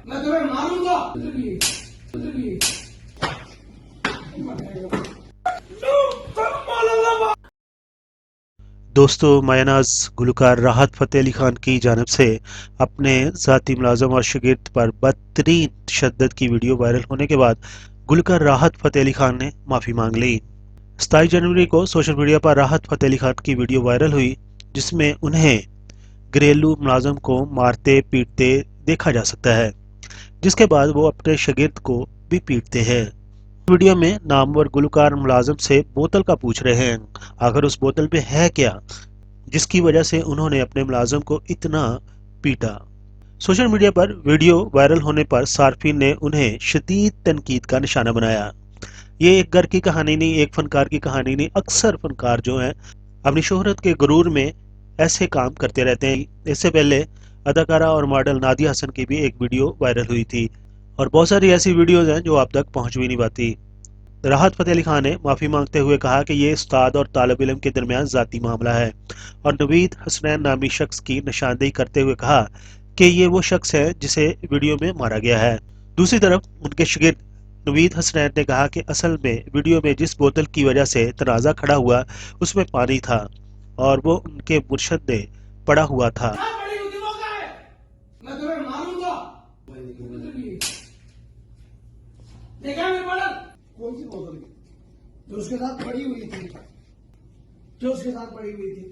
मैं तुम्हें मारूंगा। दोस्तों, मायनाज गुलकार राहत फ़तेह अली खान की जानिब से अपने ज़ाती मुलाज़म और शागिर्द पर बदतरीन तशद्दुद की वीडियो वायरल होने के बाद गुलकार राहत फ़तेह अली खान ने माफ़ी मांग ली। 27 जनवरी को सोशल मीडिया पर राहत फ़तेह अली खान की वीडियो वायरल हुई, जिसमें उन्हें घरेलू मुलाज़म को मारते पीटते देखा जा सकता है, जिसके बाद वो अपने शागिर्द को भी पीटते हैं। वीडियो में नामवर गुलकार मुलाजिम से बोतल का पूछ रहे हैं, आखिर उस बोतल में है क्या जिसकी वजह से उन्होंने अपने मुलाजिम को इतना पीटा। सोशल मीडिया पर वीडियो वायरल होने पर सार्फिन ने उन्हें शदीद तनकीद का निशाना बनाया। ये एक घर की कहानी नहीं, एक फनकार की कहानी नहीं। अक्सर फनकार जो हैं अपनी शोहरत के गुरूर में ऐसे काम करते रहते हैं। इससे पहले अदाकारा और मॉडल नादिया हसन की भी एक वीडियो वायरल हुई थी और बहुत सारी ऐसी वीडियोज हैं जो आप तक पहुंच भी नहीं पाती। राहत फ़तेह अली खान ने माफ़ी मांगते हुए कहा कि ये उस्ताद और तालिब इल्म के दरमियान ज़ाती मामला है और नवीद हसनैन नामी शख्स की निशानदेही करते हुए कहा कि ये वो शख्स है जिसे वीडियो में मारा गया है। दूसरी तरफ उनके शागिर्द नवीद हसनैन ने कहा कि असल में वीडियो में जिस बोतल की वजह से तनाज़ा खड़ा हुआ उसमें पानी था और वो उनके मुर्शद ने पड़ा हुआ था। मैं तुम्हें मारूंगा। देखा मेरे बड़ा कौन सी बोतल जो उसके साथ पड़ी हुई थी, जो उसके साथ पड़ी हुई थी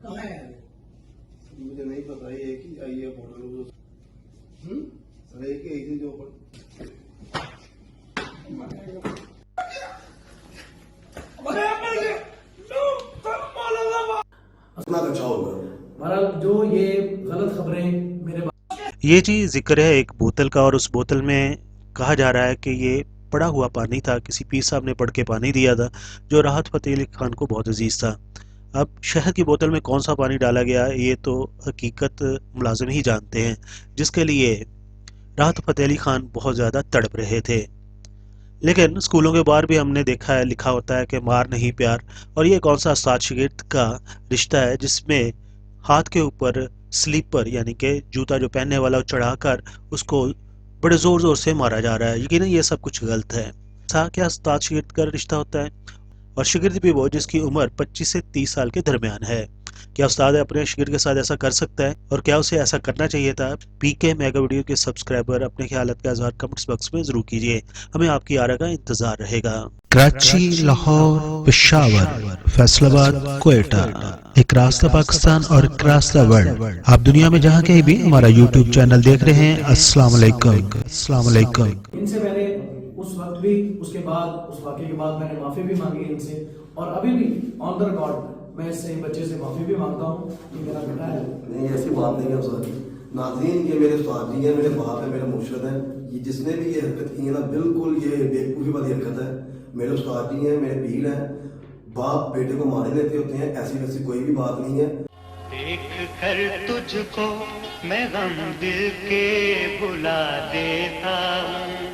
कहाँ है? मुझे नहीं पता, एक ही आई है बोतल। सर एक ही थी जो अच्छा होगा। महाराज जो ये गलत खबरें मेरे ये जी जिक्र है एक बोतल का और उस बोतल में कहा जा रहा है कि ये पड़ा हुआ पानी था, किसी पीर साहब ने पढ़ के पानी दिया था जो राहत फ़तेह अली खान को बहुत अजीज था। अब शहद की बोतल में कौन सा पानी डाला गया ये तो हकीकत मुलाजिम ही जानते हैं, जिसके लिए राहत फ़तेह अली खान बहुत ज़्यादा तड़प रहे थे। लेकिन स्कूलों के बाहर भी हमने देखा है, लिखा होता है कि मार नहीं प्यार, और ये कौन सा उस्ताद शागिर्द का रिश्ता है जिसमें हाथ के ऊपर स्लीपर यानी कि जूता जो पहनने वाला चढ़ाकर उसको बड़े जोर जोर से मारा जा रहा है। यकीनन ये सब कुछ गलत है। सा क्या उस्ताद शागिर्द का रिश्ता होता है, और शागिर्द भी वो जिसकी उम्र 25 से 30 साल के दरमियान है। क्या उस्ताद अपने शागिर्द के साथ ऐसा कर सकता है, और क्या उसे ऐसा करना चाहिए था? पीके मेगा वीडियो के सब्सक्राइबर अपने ख्यालात का इज़हार कमेंट्स बॉक्स में जरूर कीजिए, हमें आपकी आरा का इंतजार रहेगा। कराची, लाहौर, पेशावर, फैसलाबाद, कोयटा, एक रास्ता पाकिस्तान और एक रास्ता वर्ल्ड। आप दुनिया में जहाँ कहीं भी हमारा यूट्यूब चैनल देख रहे हैं, अस्सलाम वालेकुम। अस्सलाम वालेकुम। इनसे मैंने उस वक्त भी, उसके बाद, उस वाक़े के बाद मैंने माफ़ी भी मांगी इनसे, और अभी भी ऑन द रिकॉर्ड मैं इससे बच्चे से माफ़ी भी मांगता हूँ कि मेरा बेटा है। नहीं, ऐसी बात नहीं है उस्ताद जी। नाज़रीन, ये मेरे उस्ताद जी हैं, मेरे बाप है, मेरे मुर्शिद हैं। ये जिसने भी ये हरकत की है ना, बिल्कुल ये बेवकूफ़ी वाली हरकत है। मेरे उस्ताद जी हैं, मेरे पीर हैं। बाप बेटे को मारे लेते होते हैं, ऐसी वैसी कोई भी बात नहीं है। देख कर तुझको मैं गम दिल के भुला देता हूँ।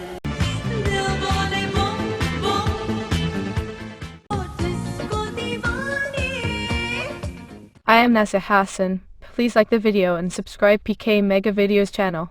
I am Nasser Hassan. Please like the video and subscribe PK Mega Videos channel.